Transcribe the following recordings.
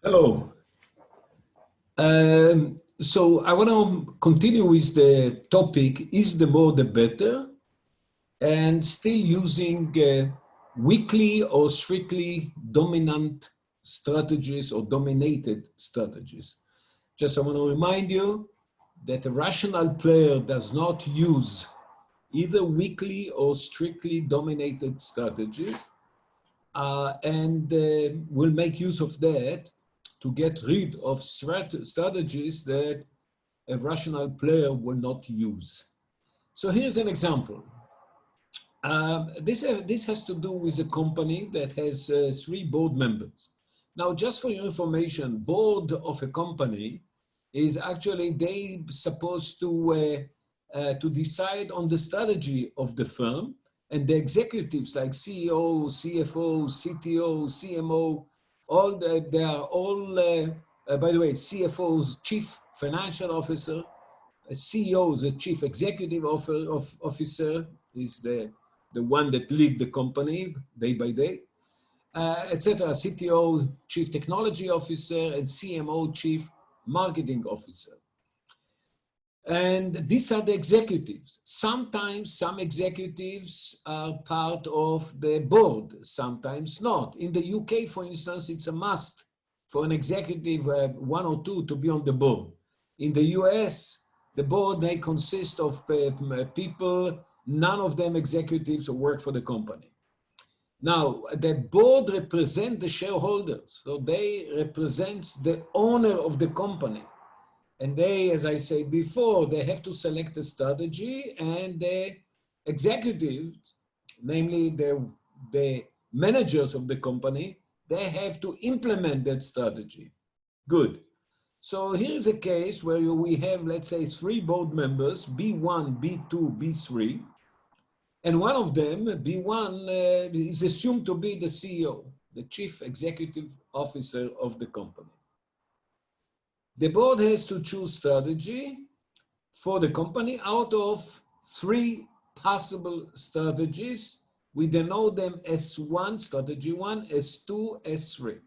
Hello. So I want to continue with the topic, is the more the better? And still using weakly or strictly dominant strategies or dominated strategies. Just I want to remind you that a rational player does not use either weakly or strictly dominated strategies and will make use of that to get rid of strategies that a rational player will not use. So here's an example. This has to do with a company that has 3 board members. Now, just for your information, board of a company is actually they supposed to decide on the strategy of the firm, and the executives like CEO, CFO, CTO, CMO, they are all, by the way, CFO's chief financial officer, CEO, the chief executive officer, is the one that lead the company day by day, etc. CTO, chief technology officer, and CMO, chief marketing officer. And these are the executives. Sometimes some executives are part of the board, sometimes not. In the UK, for instance, it's a must for an executive, 1 or 2, to be on the board. In the US, the board may consist of people, none of them executives who work for the company. Now, the board represents the shareholders, so they represent the owner of the company. And they, as I said before, they have to select a strategy, and the executives, namely the managers of the company, they have to implement that strategy. Good. So here's a case where we have, let's say, 3 board members, B1, B2, B3, and one of them, B1, is assumed to be the CEO, the chief executive officer of the company. The board has to choose strategy for the company out of 3 possible strategies. We denote them as S1, strategy 1, S2, S3.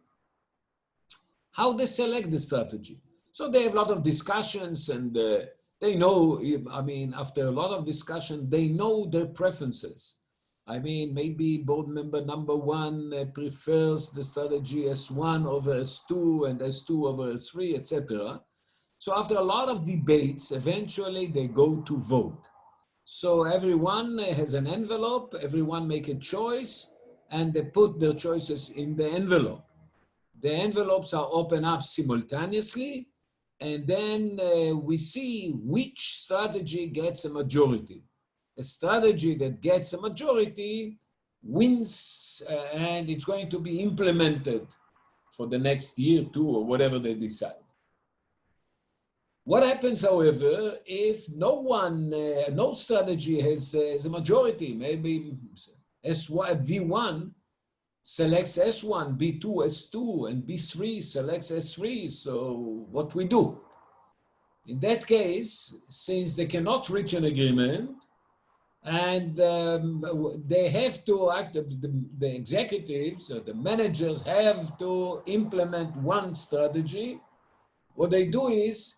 How they select the strategy? So they have a lot of discussions, and they know, I mean, after a lot of discussion, they know their preferences. I mean, maybe board member number 1 prefers the strategy S1 over S2 and S2 over S3, etc. So after a lot of debates, eventually they go to vote. So everyone has an envelope, everyone make a choice, and they put their choices in the envelope. The envelopes are opened up simultaneously, and then we see which strategy gets a majority. A strategy that gets a majority wins, and it's going to be implemented for the next year, 2, or whatever they decide. What happens, however, if no strategy has a majority? Maybe B1 selects S1, B2, S2, and B3 selects S3, so what we do? In that case, since they cannot reach an agreement, and they have to act, the executives, the managers have to implement one strategy. What they do is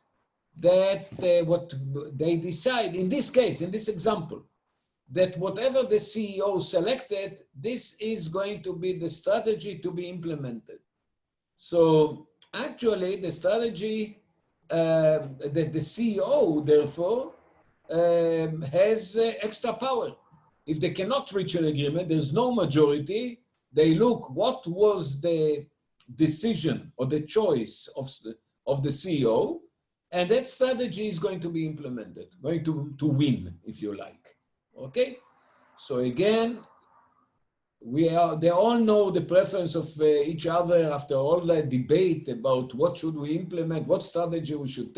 that what they decide, in this case, in this example, that whatever the CEO selected, this is going to be the strategy to be implemented. So actually the strategy that the CEO, therefore, has extra power. If they cannot reach an agreement, there's no majority, they look what was the decision or the choice of the CEO, and that strategy is going to be implemented, going to win, if you like. Okay? So again, they all know the preference of each other after all that debate about what should we implement, what strategy we should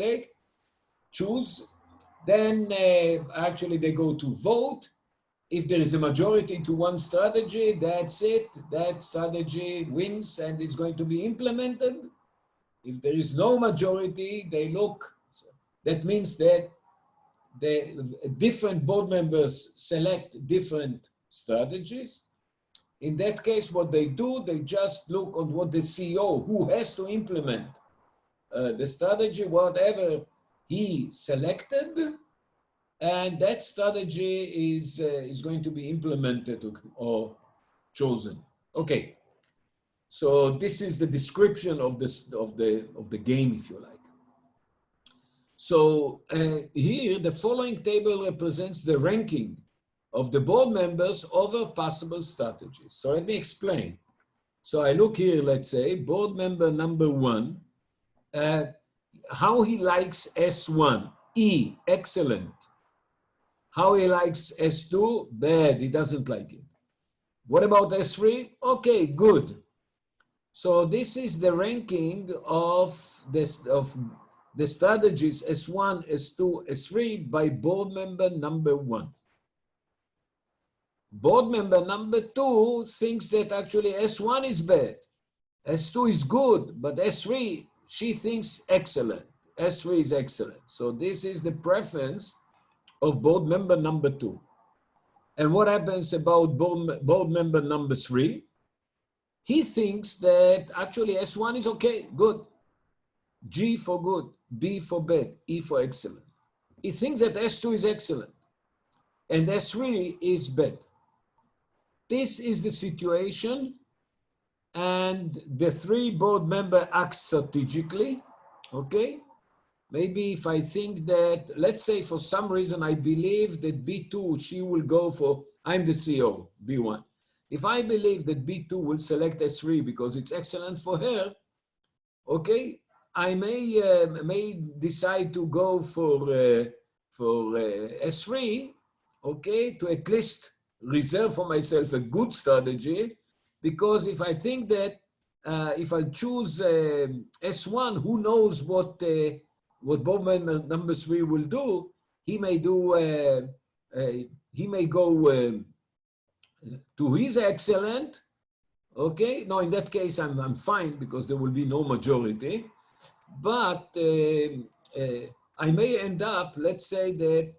choose. Then actually they go to vote. If there is a majority to one strategy, that's it. That strategy wins and is going to be implemented. If there is no majority, they look. That means that the different board members select different strategies. in that case, what they do, they just look on what the CEO, who has to implement the strategy, whatever he selected, and that strategy is going to be implemented or chosen. Okay, so this is the description of the game, if you like. So here, the following table represents the ranking of the board members over possible strategies. So let me explain. So I look here, let's say, board member number 1, how he likes S1, E, excellent. How he likes S2, bad, he doesn't like it. What about S3? Okay, good. So this is the ranking of the strategies S1, S2, S3 by board member number 1. Board member number 2 thinks that actually S1 is bad, S2 is good, but S3, she thinks excellent. S3 is excellent. So this is the preference of board member number 2. And what happens about board member number 3? He thinks that actually S1 is okay, good. G for good, B for bad, E for excellent. He thinks that S2 is excellent and S3 is bad. This is the situation, and the 3 board members act strategically, okay? Maybe if I think that, let's say for some reason I believe that B2, she will go for, I'm the CEO, B1. If I believe that B2 will select S3 because it's excellent for her, okay, I may decide to go for S3, okay, to at least reserve for myself a good strategy, because if I think that if I choose S1, who knows what board member number 3 will do? He may do. He may go to his excellent. Okay. No, in that case, I'm fine because there will be no majority. But I may end up. Let's say that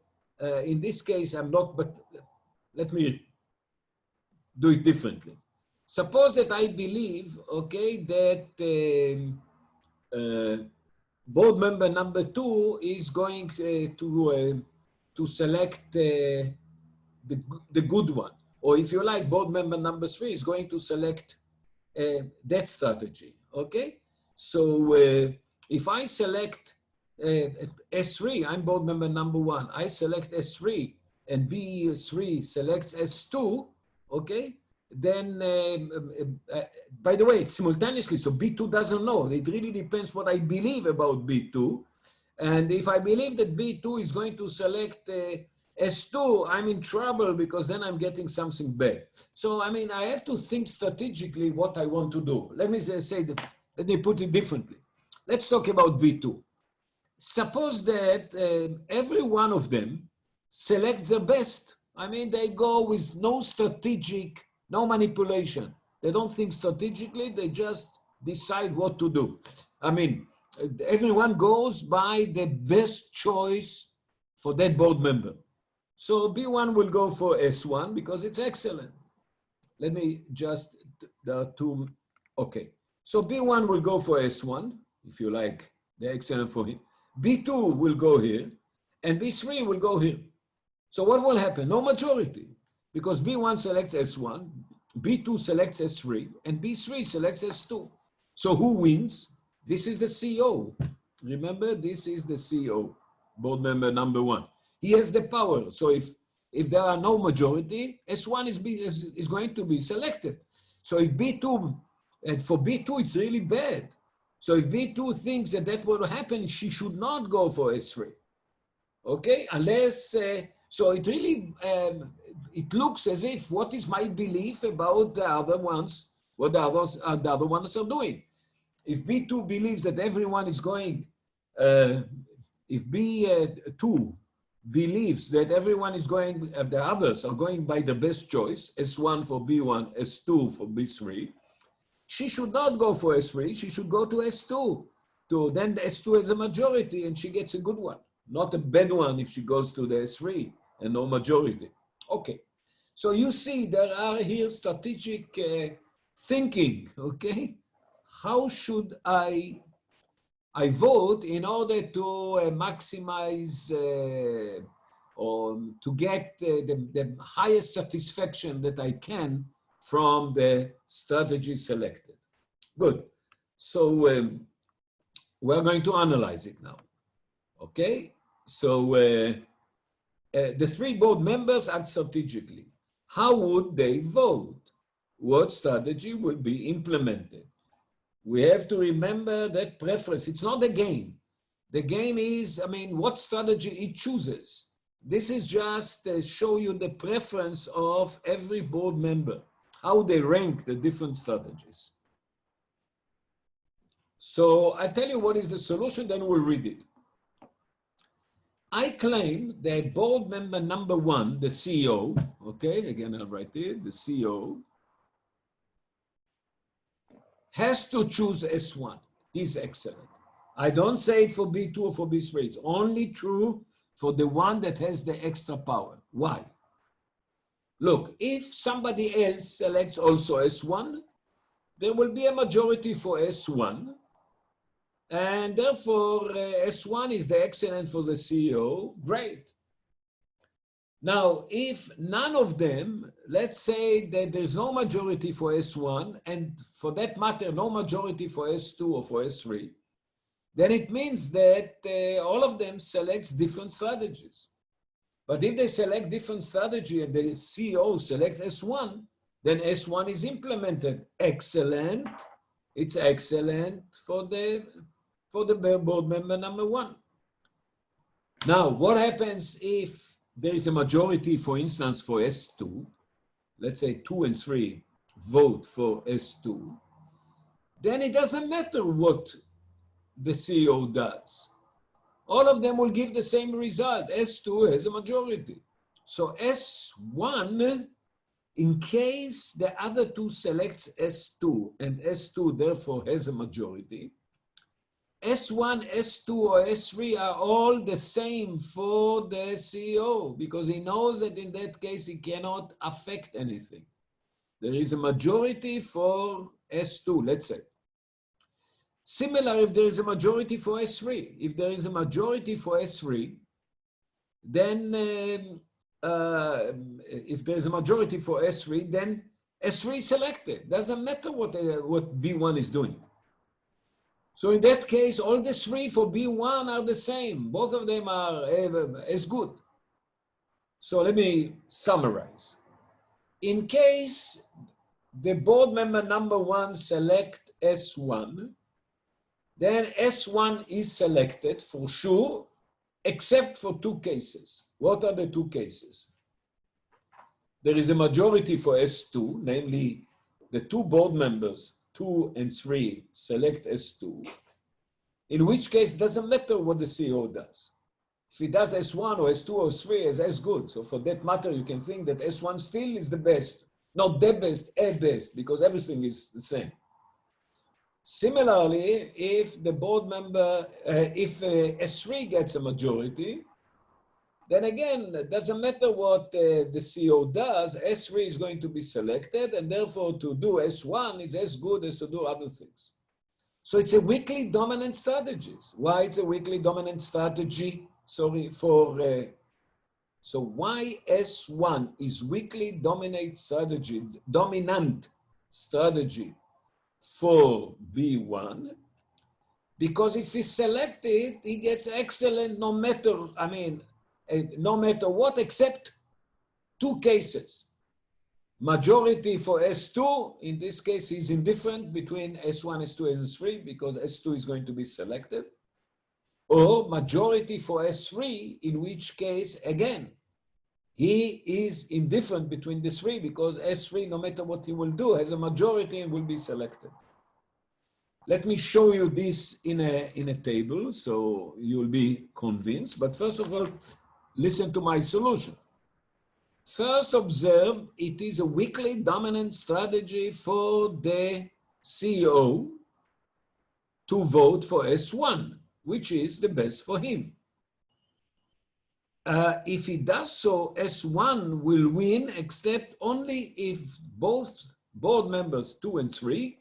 in this case, I'm not. But let me do it differently. Suppose that I believe, okay, that board member number 2 is going to select the good one. Or if you like, board member number 3 is going to select that strategy, okay? So if I select S3, I'm board member number 1, I select S3 and B3 selects S2, okay? Then, by the way, it's simultaneously, so B2 doesn't know. It really depends what I believe about B2. And if I believe that B2 is going to select S2, I'm in trouble because then I'm getting something bad. So, I mean, I have to think strategically what I want to do. Let me say that, let me put it differently. Let's talk about B2. Suppose that every one of them selects the best. I mean, they go with no strategic, no manipulation. They don't think strategically, they just decide what to do. I mean, everyone goes by the best choice for that board member. So B1 will go for S1 because it's excellent. Let me just, okay. So B1 will go for S1, if you like, they're excellent for him. B2 will go here, and B3 will go here. So what will happen? No majority, because B1 selects S1, B2 selects S3, and B3 selects S2. So who wins? This is the CEO. Remember, this is the CEO, board member number 1. He has the power. So if there are no majority, S1 is going to be selected. So if B2, and for B2, it's really bad. So if B2 thinks that that will happen, she should not go for S3. Okay, unless, so it really, it looks as if what is my belief about the other ones, what the other ones are doing. If B2 believes that everyone is going, if B2 believes that everyone is going, the others are going by the best choice, S1 for B1, S2 for B3, she should not go for S3, she should go to S2. Then the S2 has a majority and she gets a good one. Not a bad one if she goes to the S3 and no majority. Okay, So you see there are here strategic thinking, okay? How should I vote in order to maximize or to get the highest satisfaction that I can from the strategy selected. Good. So we're going to analyze it now. Okay. So the three board members act strategically. How would they vote? What strategy will be implemented? We have to remember that preference. It's not a game. The game is, I mean, what strategy it chooses. This is just to show you the preference of every board member, how they rank the different strategies. So I tell you what is the solution, then we'll read it. I claim that board member number one, the CEO, okay, again, I'll write it, the CEO, has to choose S1. He's excellent. I don't say it for B2 or for B3. It's only true for the one that has the extra power. Why? Look, if somebody else selects also S1, there will be a majority for S1. And therefore, S1 is the excellent for the CEO. Great. Now, if none of them, let's say that there's no majority for S1, and for that matter, no majority for S2 or for S3, then it means that all of them select different strategies. But if they select different strategy and the CEO select S1, then S1 is implemented. Excellent. It's excellent for the board member number one. Now, what happens if there is a majority, for instance, for S2, let's say 2 and 3 vote for S2, then it doesn't matter what the CEO does. All of them will give the same result. S2 has a majority. So S1, in case the other two selects S2 and S2 therefore has a majority, S1, S2, or S3 are all the same for the CEO because he knows that in that case he cannot affect anything. There is a majority for S2, let's say. Similar if there is a majority for S3. If there is a majority for S3, then if there is a majority for S3, then S3 is selected. Doesn't matter what B1 is doing. So in that case, all the three for B1 are the same. Both of them are as good. So let me summarize. In case the board member number one select S1, then S1 is selected for sure, except for two cases. What are the two cases? There is a majority for S2, namely the two board members, 2 and 3, select S2, in which case it doesn't matter what the CEO does. If he does S1 or S2 or S3, is as good. So for that matter, you can think that S1 still is the best, not the best, a best, because everything is the same. Similarly, if the board member, if S3 gets a majority, then again, it doesn't matter what the CEO does, S3 is going to be selected, and therefore to do S1 is as good as to do other things. So it's a weakly dominant strategy. Why it's a weakly dominant strategy? Sorry, so why S1 is weakly dominant strategy for B1? Because if he's selected, he gets excellent no matter, no matter what, except two cases. Majority for S2, in this case, is indifferent between S1, S2, and S3 because S2 is going to be selected. Or majority for S3, in which case, again, he is indifferent between the three because S3, no matter what he will do, has a majority and will be selected. Let me show you this in a table so you'll be convinced. But first of all, listen to my solution. First, observe it is a weakly dominant strategy for the CEO to vote for S1, which is the best for him. If it does so, S1 will win, except only if both board members 2 and 3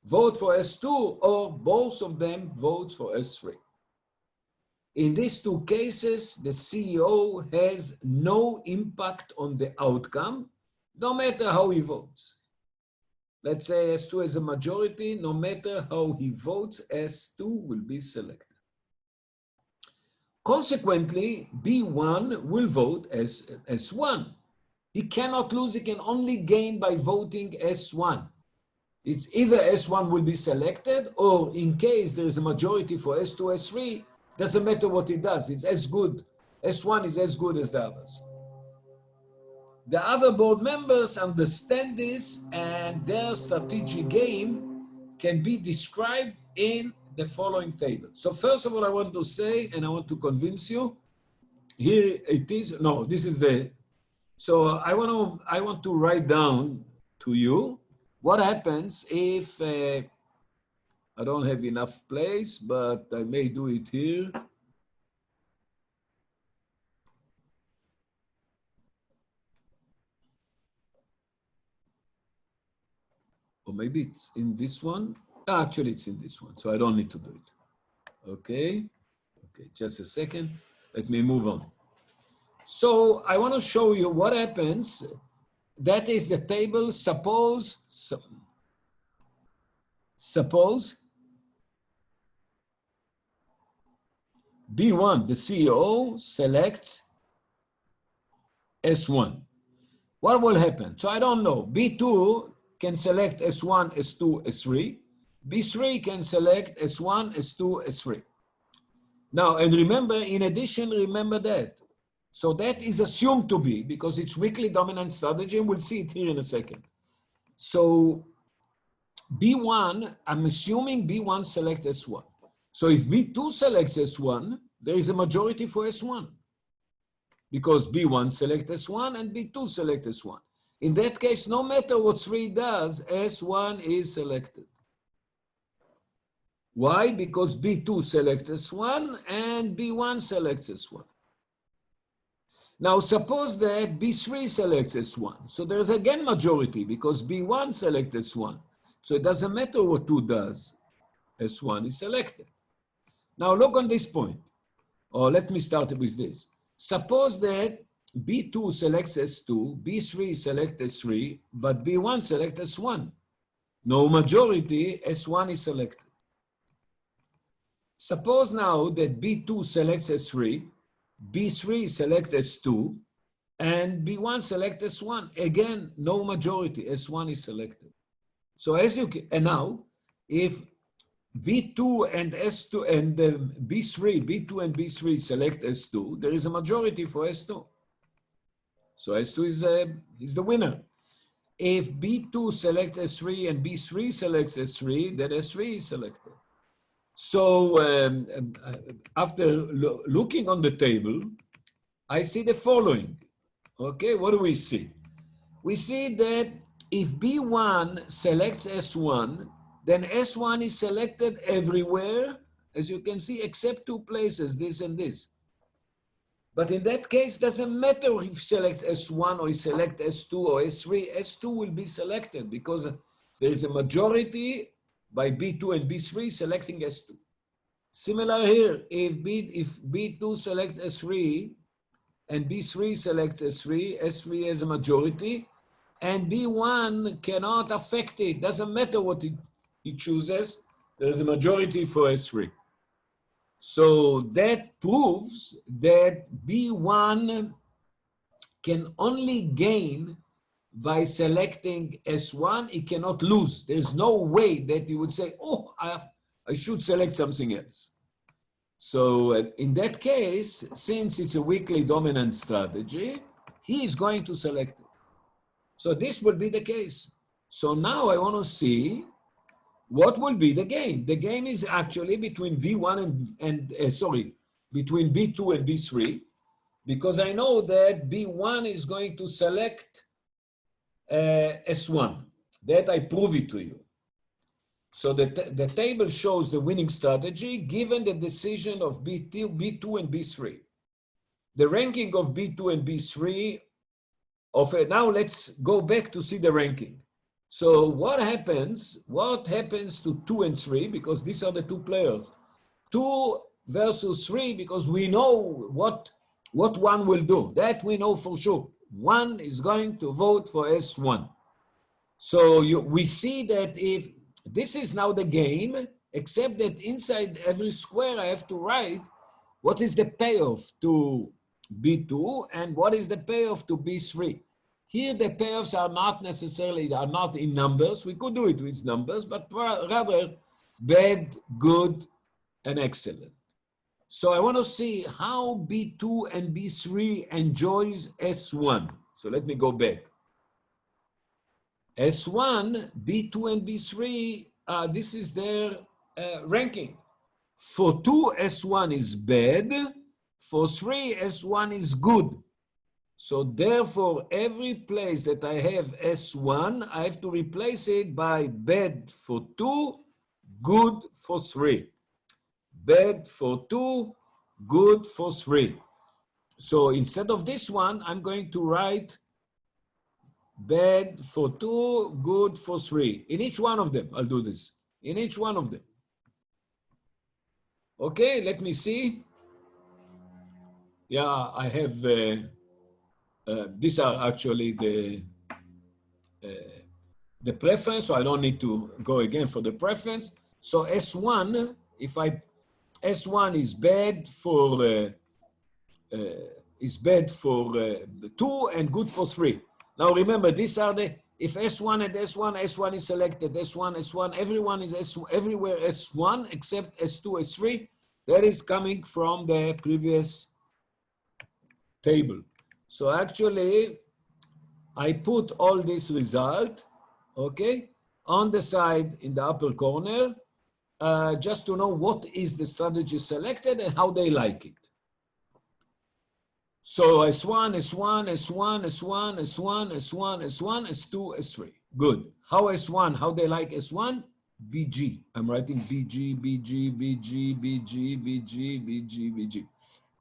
vote for S2 or both of them vote for S3. In these two cases, the CEO has no impact on the outcome, no matter how he votes. Let's say S2 has a majority, no matter how he votes, S2 will be selected. Consequently, B1 will vote as S1. He cannot lose, he can only gain by voting S1. It's either S1 will be selected, or in case there is a majority for S2, S3, doesn't matter what it does, it's as good. S1 is as good as the others. The other board members understand this, and their strategic game can be described in the following table. So first of all, I want to say, and I want to convince you, here it is. No, this is the, so I want to write down to you what happens if, I don't have enough place, but I may do it here. Or maybe it's in this one. Actually, it's in this one, so I don't need to do it. Okay, okay, just a second. Let me move on. So I want to show you what happens. That is the table. Suppose B1, the CEO, selects S1. What will happen? So I don't know. B2 can select S1, S2, S3. B3 can select S1, S2, S3. Now, and remember, in addition, remember that. So that is assumed to be, because it's weakly dominant strategy, and we'll see it here in a second. So B1, I'm assuming B1 selects S1. So if B2 selects S1, there is a majority for S1, because B1 selects S1 and B2 selects S1. In that case, no matter what 3 does, S1 is selected. Why? Because B2 selects S1 and B1 selects S1. Now suppose that B3 selects S1. So there's again majority because B1 selects S1. So it doesn't matter what 2 does, S1 is selected. Now look on this point, or let me start with this. Suppose that B2 selects S2, B3 selects S3, but B1 selects S1. No majority, S1 is selected. Suppose now that B2 selects S3, B3 selects S2, and B1 selects S1. Again, no majority, S1 is selected. So as you can, and now, if B2 and S2 and B3, B2 and B3 select S2, there is a majority for S2. So S2 is the winner. If B2 selects S3 and B3 selects S3, then S3 is selected. So after looking on the table, I see the following. Okay, what do we see? We see that if B1 selects S1, then S1 is selected everywhere, as you can see, except 2 places, this and this. But in that case, doesn't matter if you select S1 or you select S2 or S3, S2 will be selected because there is a majority by B2 and B3 selecting S2. Similar here, if B2 selects S3 and B3 selects S3, S3 has a majority, and B1 cannot affect it. Doesn't matter what he chooses, there's a majority for S3. So that proves that B1 can only gain by selecting S1. It cannot lose. There's no way that you would say, oh, I should select something else. So in that case, since it's a weakly dominant strategy, he is going to select it. So this will be the case. So now I want to see what will be the game. The game is actually between B1 between B2 and B3, because I know that B1 is going to select S1. That I prove it to you. So the table shows the winning strategy given the decision of B2 and B3. the ranking of B2 and B3 of it. Now let's go back to see the ranking. So what happens to 2 and 3, because these are the two players. 2 versus 3, because we know what one will do. That we know for sure. One is going to vote for S1. So we see that if this is now the game, except that inside every square I have to write what is the payoff to B2 and what is the payoff to B3. Here the payoffs are not necessarily, are not in numbers. We could do it with numbers, but rather bad, good, and excellent. So I want to see how B2 and B3 enjoys S1. So let me go back. S1, B2 and B3, this is their ranking. For 2, S1 is bad. For 3, S1 is good. So therefore, every place that I have S1, I have to replace it by bad for 2, good for 3. Bad for 2, good for 3. So instead of this one, I'm going to write bad for 2, good for 3. In each one of them, I'll do this. In each one of them. Okay, let me see. Yeah, I have, these are actually the preference, so I don't need to go again for the preference. So S1, S1 is bad for, 2 and good for 3. Now remember, these are if S1 and S1, S1 is selected, S1, everyone is everywhere S1 except S2, S3. That is coming from the previous table. So actually, I put all this result, okay, on the side in the upper corner, just to know what is the strategy selected and how they like it. So S1, S1, S1, S1, S1, S1, S1, S2, S3. Good. How S1, how they like S1? BG. I'm writing BG, BG, BG, BG, BG, BG, BG.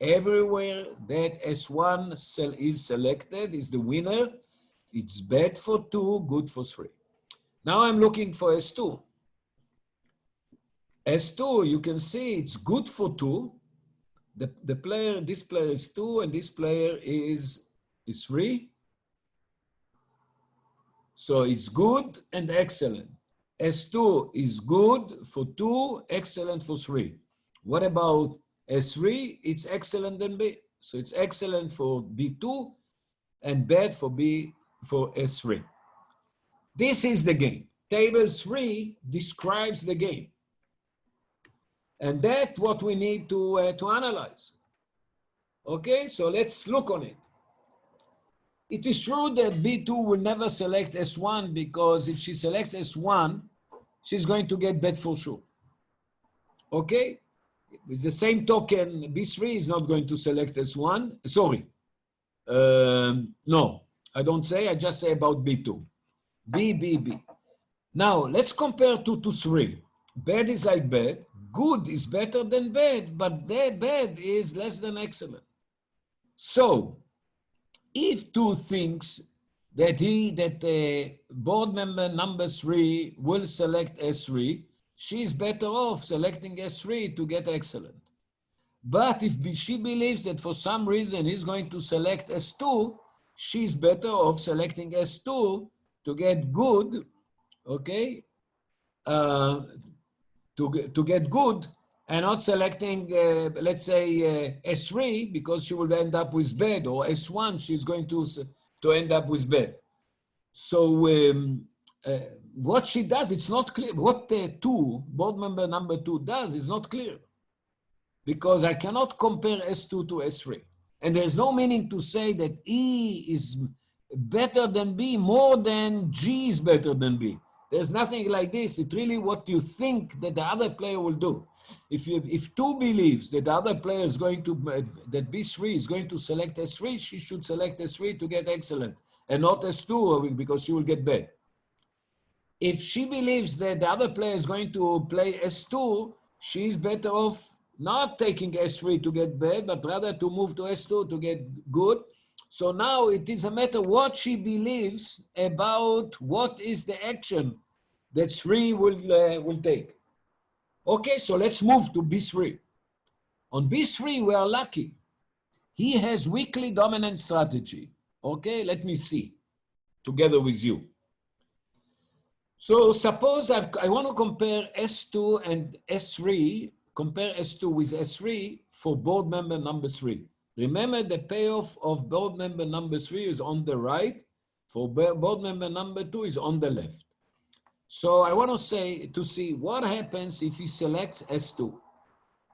Everywhere that S1 cell is selected is the winner. It's bad for 2, good for 3. Now I'm looking for S2. S2, you can see it's good for 2. The player, this player is 2 and this player is 3. So it's good and excellent. S2 is good for 2, excellent for 3. What about S3? It's excellent and B. So it's excellent for B2 and bad for S3. This is the game. Table 3 describes the game. And that's what we need to analyze. Okay, so let's look on it. It is true that B2 will never select S1 because if she selects S1, she's going to get bad for sure. Okay, with the same token, B3 is not going to select S1. Sorry, no, I don't say, I just say about B2. B. Now, let's compare 2 to 3. Bad is like bad. Good is better than bad, but bad is less than excellent. So, if 2 thinks that board member number 3 will select S3, she's better off selecting S3 to get excellent. But if she believes that for some reason he's going to select S2, she's better off selecting S2 to get good, okay? To get good and not selecting, let's say, S3 because she will end up with bad, or S1, she's going to end up with bad. So what she does, it's not clear. What board member number 2 does is not clear because I cannot compare S2 to S3. And there's no meaning to say that E is better than B more than G is better than B. There's nothing like this. It's really what you think that the other player will do. If 2 believes that the other player is going to, that B3 is going to select S3, she should select S3 to get excellent and not S2 because she will get bad. If she believes that the other player is going to play S2, she's better off not taking S3 to get bad, but rather to move to S2 to get good. So now it is a matter what she believes about what is the action that 3 will take. Okay, so let's move to B3. On B3, we are lucky. He has weakly dominant strategy. Okay, let me see together with you. So suppose I want to compare S2 and S3, compare S2 with S3 for board member number 3. Remember the payoff of board member number 3 is on the right, for board member number 2 is on the left. So I want to see what happens if he selects S2.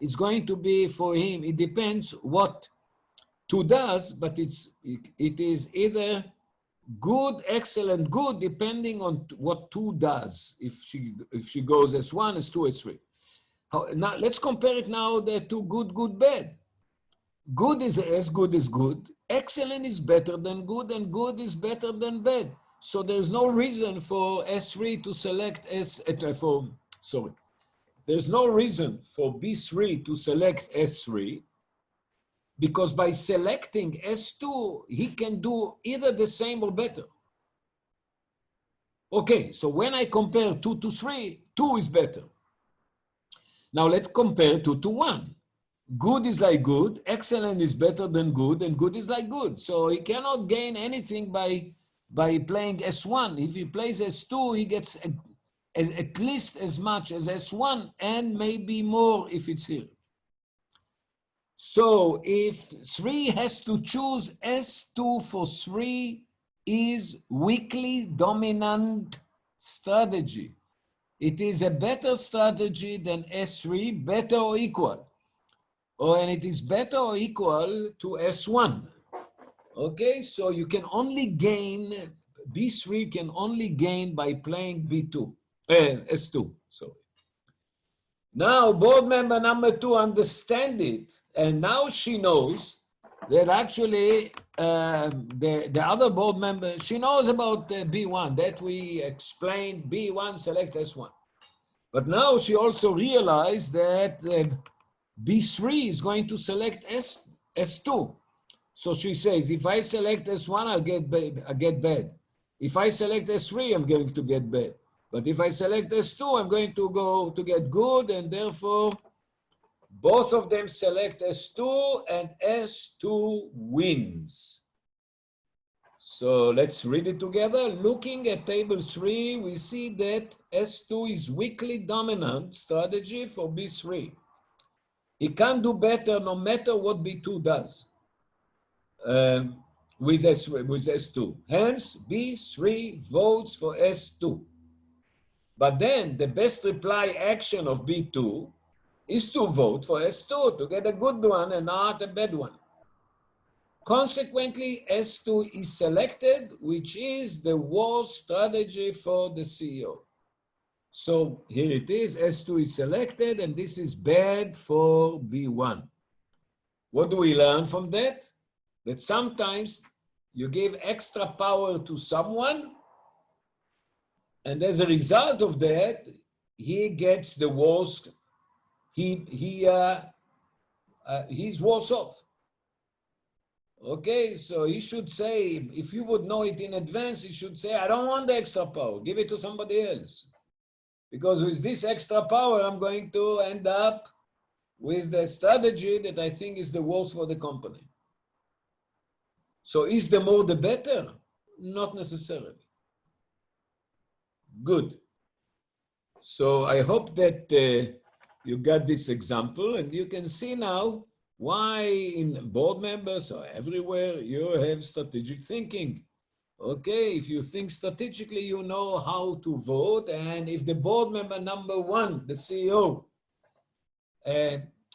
It's going to be for him, it depends what 2 does, but it is either good, excellent, good, depending on what 2 does. If she goes S1, S2, S3. Now let's compare it now the 2 good, good, bad. Good is as good as good. Excellent is better than good, and good is better than bad. So there's no reason for S3 to select there's no reason for B3 to select S3, because by selecting S2, he can do either the same or better. Okay, so when I compare 2 to 3, 2 is better. Now let's compare 2 to 1. Good is like good, excellent is better than good, and good is like good. So he cannot gain anything by playing S1. If he plays S2, he gets at least as much as S1 and maybe more if it's here. So if 3 has to choose, S2 for 3 is weakly dominant strategy. It is a better strategy than S3, better or equal. And it is better or equal to S1. Okay, so you can only gain, B3 can only gain by playing B2, S2, sorry. Now, board member number 2 understand it, and now she knows that actually the other board member, she knows about B1, that we explained, B1 select S1. But now she also realized that B3 is going to select S2. So she says, if I select S1, I get bad. If I select S3, I'm going to get bad. But if I select S2, I'm going to go to get good, and therefore both of them select S2, and S2 wins. So let's read it together. Looking at table 3, we see that S2 is weakly dominant strategy for B3. He can't do better no matter what B2 does with S2. Hence, B3 votes for S2. But then the best reply action of B2 is to vote for S2 to get a good one and not a bad one. Consequently, S2 is selected, which is the worst strategy for the CEO. So here it is, S2 is selected, and this is bad for B1. What do we learn from that? That sometimes you give extra power to someone, and as a result of that, he gets the worst, he's worse off. Okay, so he should say, if you would know it in advance, he should say, I don't want the extra power, give it to somebody else. Because with this extra power, I'm going to end up with the strategy that I think is the worst for the company. So is the more the better? Not necessarily. Good. So I hope that you got this example, and you can see now why in board members or everywhere you have strategic thinking. Okay, if you think strategically, you know how to vote. And if the board member number 1, the CEO,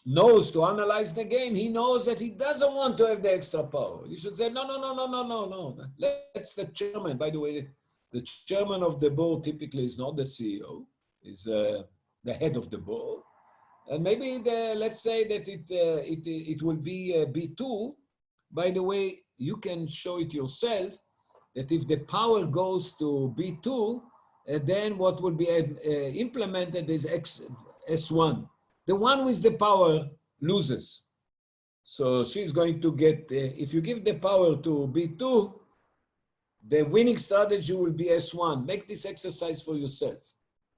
knows to analyze the game, he knows that he doesn't want to have the extra power. You should say, no. That's the chairman. By the way, the chairman of the board typically is not the CEO, is the head of the board. And maybe let's say that it will be B2. By the way, you can show it yourself that if the power goes to B2, then what will be implemented is S1. the one with the power loses. So she's going to get, if you give the power to B2, the winning strategy will be S1. Make this exercise for yourself,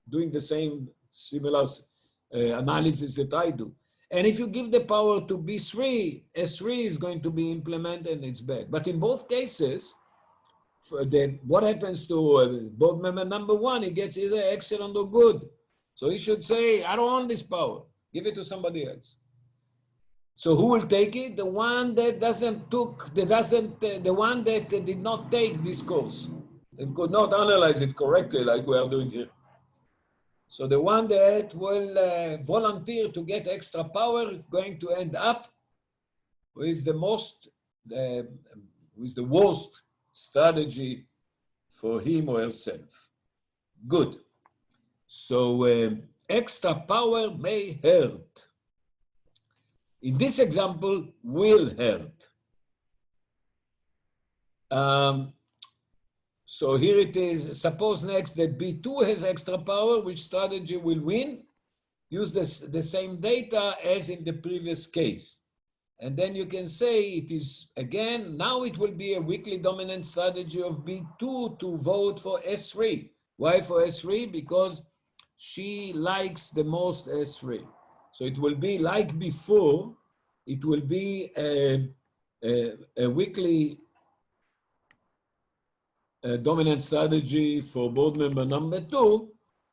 doing the same similar analysis that I do. And if you give the power to B3, S3 is going to be implemented and it's bad. But in both cases, what happens to board member number one? He gets either excellent or good. So he should say, I don't want this power. Give it to somebody else. So who will take it? The one that the one that did not take this course and could not analyze it correctly like we are doing here. So the one that will volunteer to get extra power going to end up with the with the worst strategy for him or herself. Good. So extra power may hurt. In this example, will hurt. So here it is. Suppose next that B2 has extra power, which strategy will win? Use the same data as in the previous case. And then you can say it is, again, now it will be a weakly dominant strategy of B2 to vote for S3. Why for S3? Because she likes the most S3. So it will be like before, it will be a weakly dominant strategy for board member number 2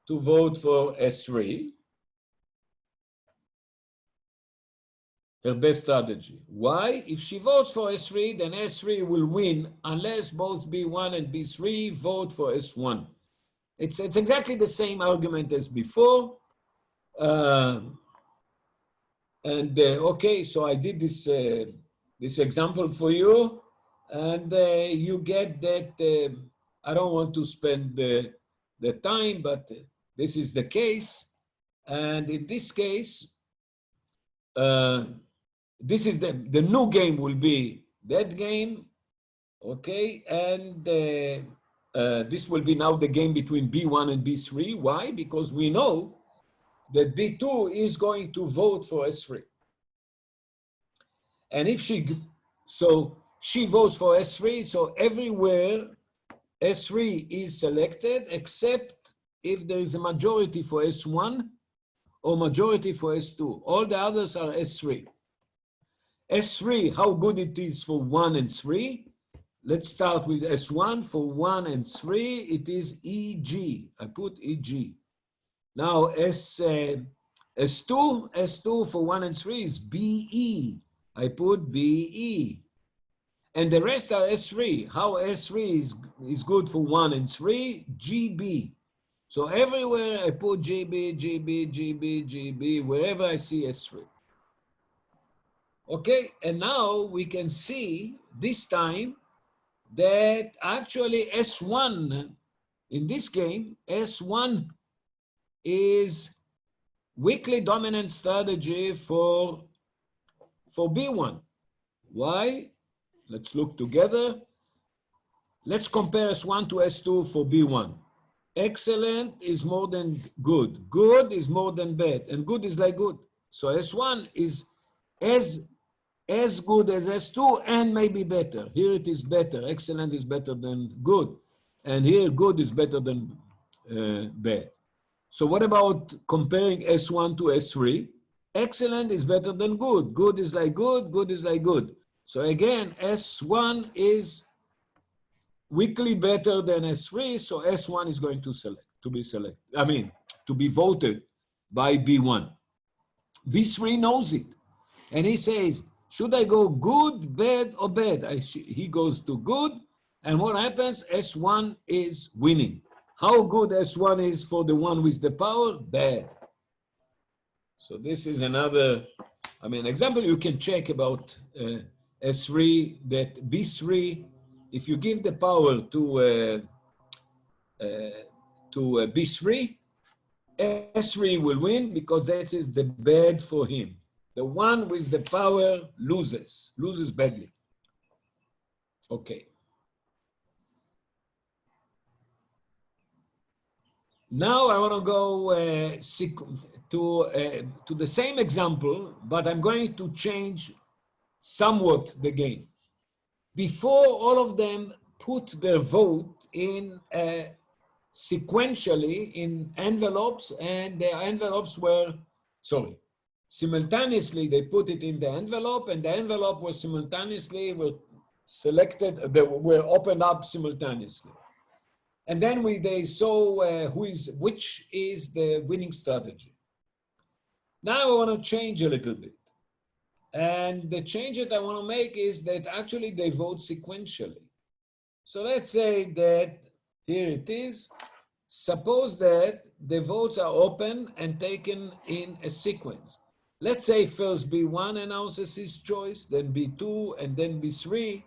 to vote for S3. Her best strategy. Why? If she votes for S3, then S3 will win unless both B1 and B3 vote for S1. It's exactly the same argument as before. Okay, so I did this, this example for you, and you get that I don't want to spend the time, but this is the case. And in this case, this is the new game will be that game, okay? And this will be now the game between B1 and B3. Why? Because we know that B2 is going to vote for S3. And if she votes for S3, so everywhere S3 is selected, except if there is a majority for S1 or majority for S2. All the others are S3. S3, how good it is for 1 and 3. Let's start with S1. For 1 and 3, it is EG. I put EG. Now, S2 for 1 and 3 is BE. I put BE. And the rest are S3. How S3 is good for 1 and 3? GB. So everywhere I put GB, GB, GB, GB, wherever I see S3. Okay, and now we can see this time that actually S1, in this game, S1 is weakly dominant strategy for B1. Why? Let's look together. Let's compare S1 to S2 for B1. Excellent is more than good. Good is more than bad. And good is like good. So S1 is as good as S2 and maybe better. Here it is better. Excellent is better than good. And here good is better than bad. So what about comparing S1 to S3? Excellent is better than good. Good is like good. Good is like good. So again, S1 is weakly better than S3. So S1 is going to be voted by B1. B3 knows it. And he says, should I go good, bad, or bad? He goes to good. And what happens? S1 is winning. How good S1 is for the one with the power? Bad. So this is another, example you can check about S3, that B3, if you give the power to B3, S3 will win because that is the bad for him. The one with the power loses badly. Okay. Now I want to go to the same example, but I'm going to change somewhat the game. Before, all of them put their vote in sequentially in envelopes, and the envelopes were, sorry, simultaneously they put it in the envelope, and the envelope was simultaneously were selected, they were opened up simultaneously. And then they saw which is the winning strategy. Now I want to change a little bit. And the change that I want to make is that actually they vote sequentially. So let's say that here it is. Suppose that the votes are open and taken in a sequence. Let's say first B1 announces his choice, then B2, and then B3.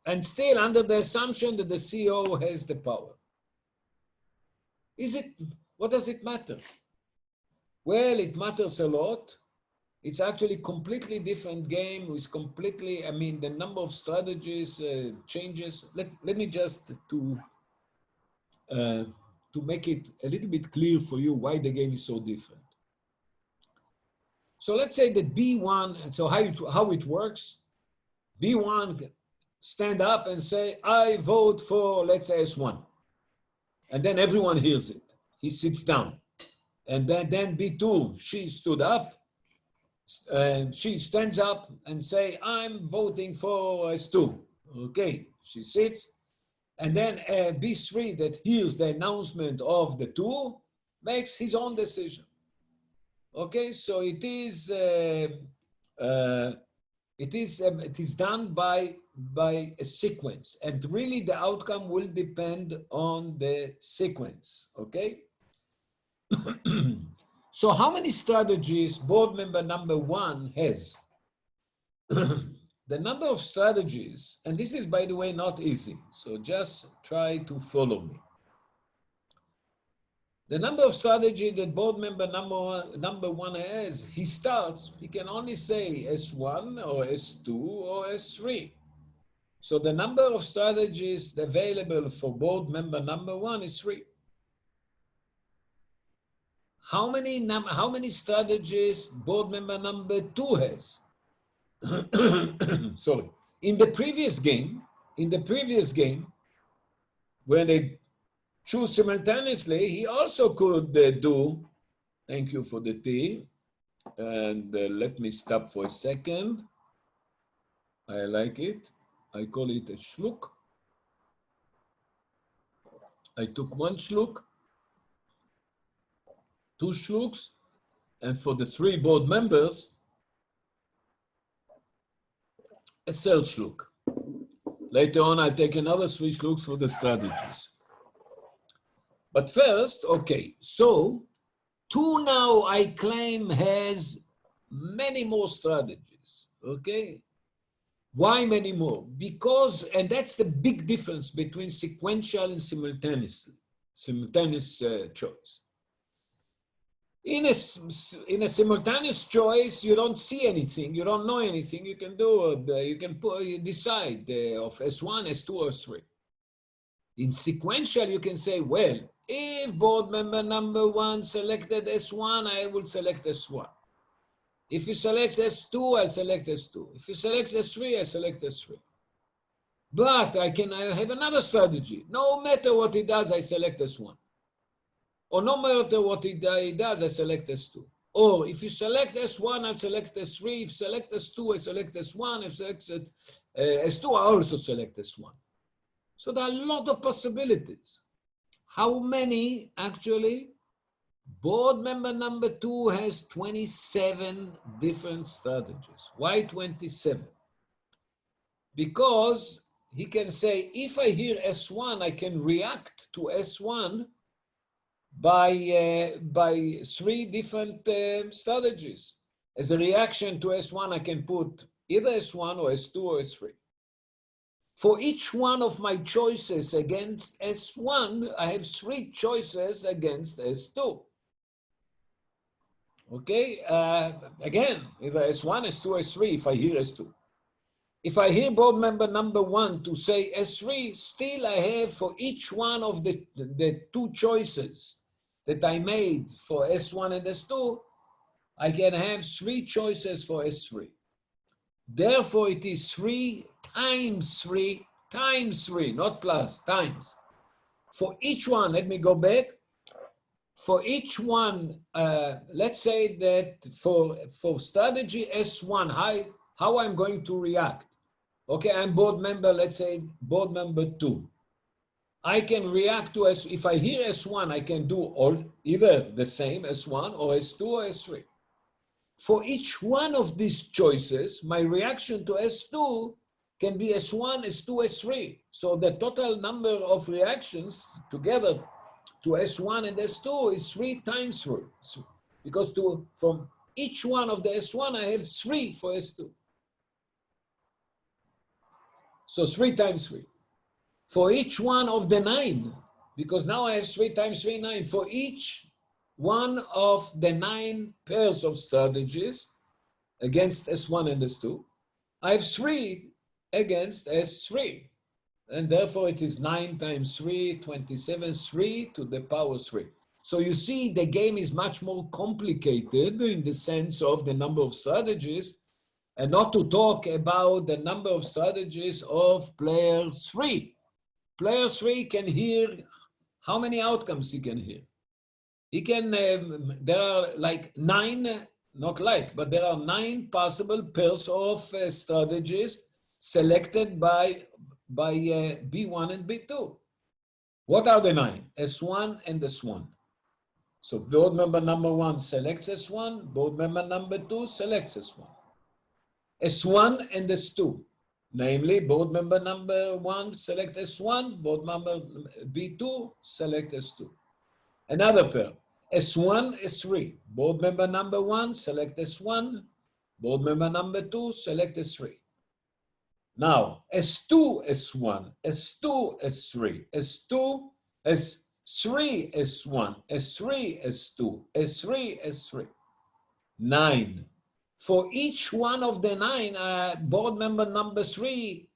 And still under the assumption that the CEO has the power. What does it matter? Well, it matters a lot. It's actually a completely different game with completely, I mean, the number of strategies changes. Let me just to make it a little bit clear for you why the game is so different. So let's say that B1, so how it works, B1 stand up and say, I vote for, let's say, S1. And then everyone hears it. He sits down. And then B2, she stood up. She stands up and say, I'm voting for S2. Okay, she sits. And then B3 that hears the announcement of the two makes his own decision. Okay, so it is done by a sequence, and really the outcome will depend on the sequence. Okay. So how many strategies board member number 1 has? The number of strategies, and this is, by the way, not easy, so just try to follow me. The number of strategy that board member number one has, he can only say S1 or S2 or S3. So the number of strategies available for board member number 1 is 3. How many strategies board member number 2 has? Sorry. In the previous game, when they choose simultaneously, he also could do, thank you for the tea, and let me stop for a second. I like it. I call it a schluck. I took 1 schluck, 2 schlucks, and for the 3 board members, a 3rd schluck. Later on, I'll take another 3 schlucks for the strategies. But first, okay, so 2 now I claim has many more strategies, okay? Why many more? Because, and that's the big difference between sequential and simultaneous choice. In a simultaneous choice, you don't see anything, you don't know anything. You can do, you decide of S1, S2, or S3. In sequential, you can say, well, if board member number 1 selected S1, I will select S1. If you select S2, I'll select S2. If you select S3, I select S3. But I have another strategy. No matter what he does, I select S1. Or no matter what he does, I select S2. Or if you select S1, I'll select S3. If you select S2, I select S1. If you select S2, I also select S1. So there are a lot of possibilities. How many, actually? Board member number 2 has 27 different strategies. Why 27? Because he can say, if I hear S1, I can react to S1 by 3 different strategies. As a reaction to S1, I can put either S1 or S2 or S3. For each one of my choices against S1, I have 3 choices against S2. Okay, again, either S1, S2, S3, if I hear S2. If I hear board member number 1 to say S3, still I have for each one of the 2 choices that I made for S1 and S2, I can have 3 choices for S3. Therefore, it is 3 times 3 times 3, not plus, times. For each one, let me go back. For each one, let's say that for strategy S1, how I'm going to react. Okay, I'm board member, let's say board member 2. I can react to if I hear S1, I can do either the same S1 or S2 or S3. For each one of these choices, my reaction to S2 can be S1, S2, S3. So the total number of reactions together to S1 and S2 is 3 times 3. Because from each one of the S1, I have 3 for S2. So 3 times 3. For each one of the 9, because now I have 3 times 3, 9. For each one of the 9 pairs of strategies against S1 and S2, I have 3 against S3. And therefore it is 9 times 3, 27, 3 to the power 3. So you see the game is much more complicated in the sense of the number of strategies, and not to talk about the number of strategies of player 3. Player 3 can hear how many outcomes he can hear. He can, there are like 9, not like, but there are 9 possible pairs of strategies selected by B1 and B2. What are the 9? S1 and S1. So board member number 1 selects S1, board member number 2 selects S1. S1 and S2. Namely, board member number 1 select S1, board member B2 select S2. Another pair, S1, S3. Board member number 1 select S1, board member number 2 select S3. Now, S2, S1, S2, S3, S2, S3, S1, S3, S2, S3, S3. 9. For each one of the 9, board member number 3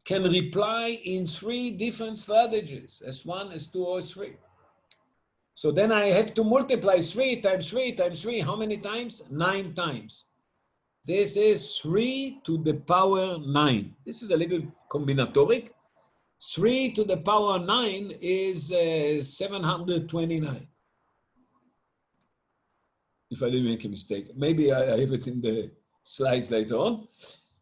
can reply in 3 different strategies, S1, S2, or S3. So then I have to multiply 3 times 3 times 3. How many times? 9 times. This is 3 to the power 9. This is a little combinatoric. 3 to the power 9 is 729. If I didn't make a mistake. Maybe I have it in the slides later on.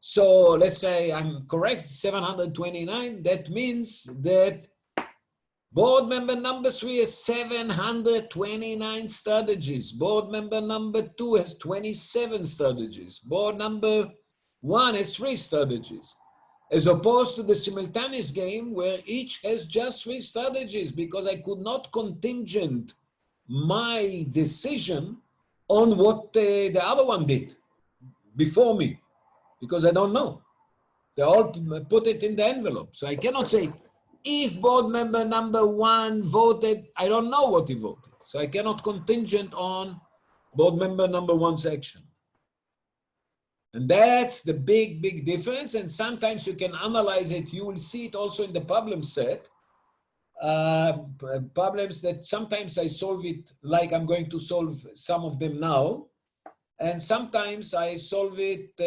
So let's say I'm correct, 729. That means that board member number 3 has 729 strategies. Board member number 2 has 27 strategies. Board number 1 has 3 strategies. As opposed to the simultaneous game where each has just 3 strategies, because I could not contingent my decision on what the other one did before me, because I don't know. They all put it in the envelope. So I cannot say, if board member number 1 voted, I don't know what he voted. So I cannot contingent on board member number 1's action. And that's the big, big difference. And sometimes you can analyze it. You will see it also in the problem set. Problems that sometimes I solve it like I'm going to solve some of them now. And sometimes I solve it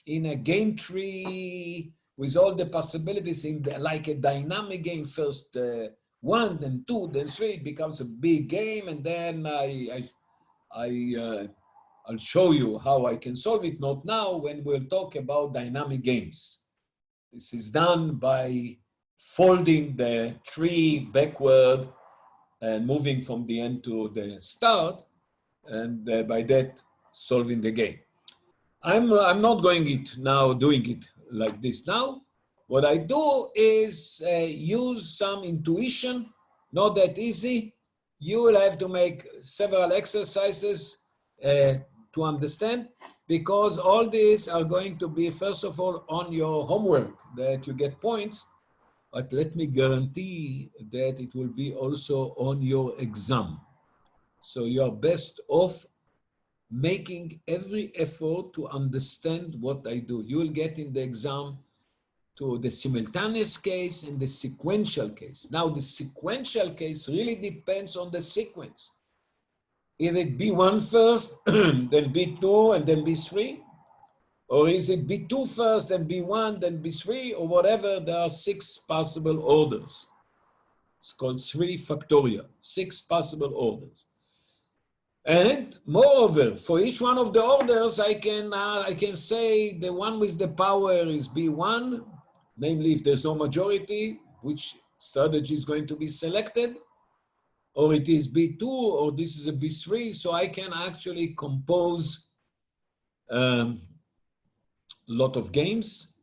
in a game tree with all the possibilities in like a dynamic game. First 1, then 2, then 3, it becomes a big game. And then I'll show you how I can solve it, not now, when we'll talk about dynamic games. This is done by folding the tree backward and moving from the end to the start, and by that solving the game. I'm not doing it like this now. What I do is use some intuition, not that easy. You will have to make several exercises to understand, because all these are going to be, first of all, on your homework, that you get points, but let me guarantee that it will be also on your exam. So you are best off making every effort to understand what I do. You will get in the exam to the simultaneous case and the sequential case. Now, the sequential case really depends on the sequence. Is it B1 first, then B2, and then B3? Or is it B2 first, then B1, then B3, or whatever? There are 6 possible orders. It's called 3 factorial, 6 possible orders. And moreover, for each one of the orders, I can say the one with the power is B1, namely if there's no majority, which strategy is going to be selected, or it is B2, or this is a B3, so I can actually compose a lot of games.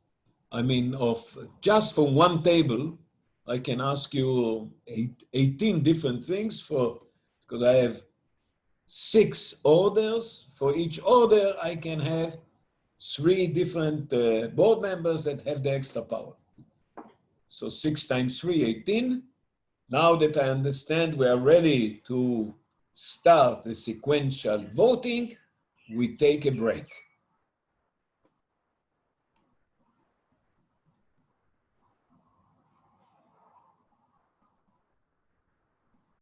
I mean, just for one table, I can ask you 18 different things because I have 6 orders. For each order, I can have 3 different board members that have the extra power. So 6 times 3, 18. Now that I understand we are ready to start the sequential voting, we take a break.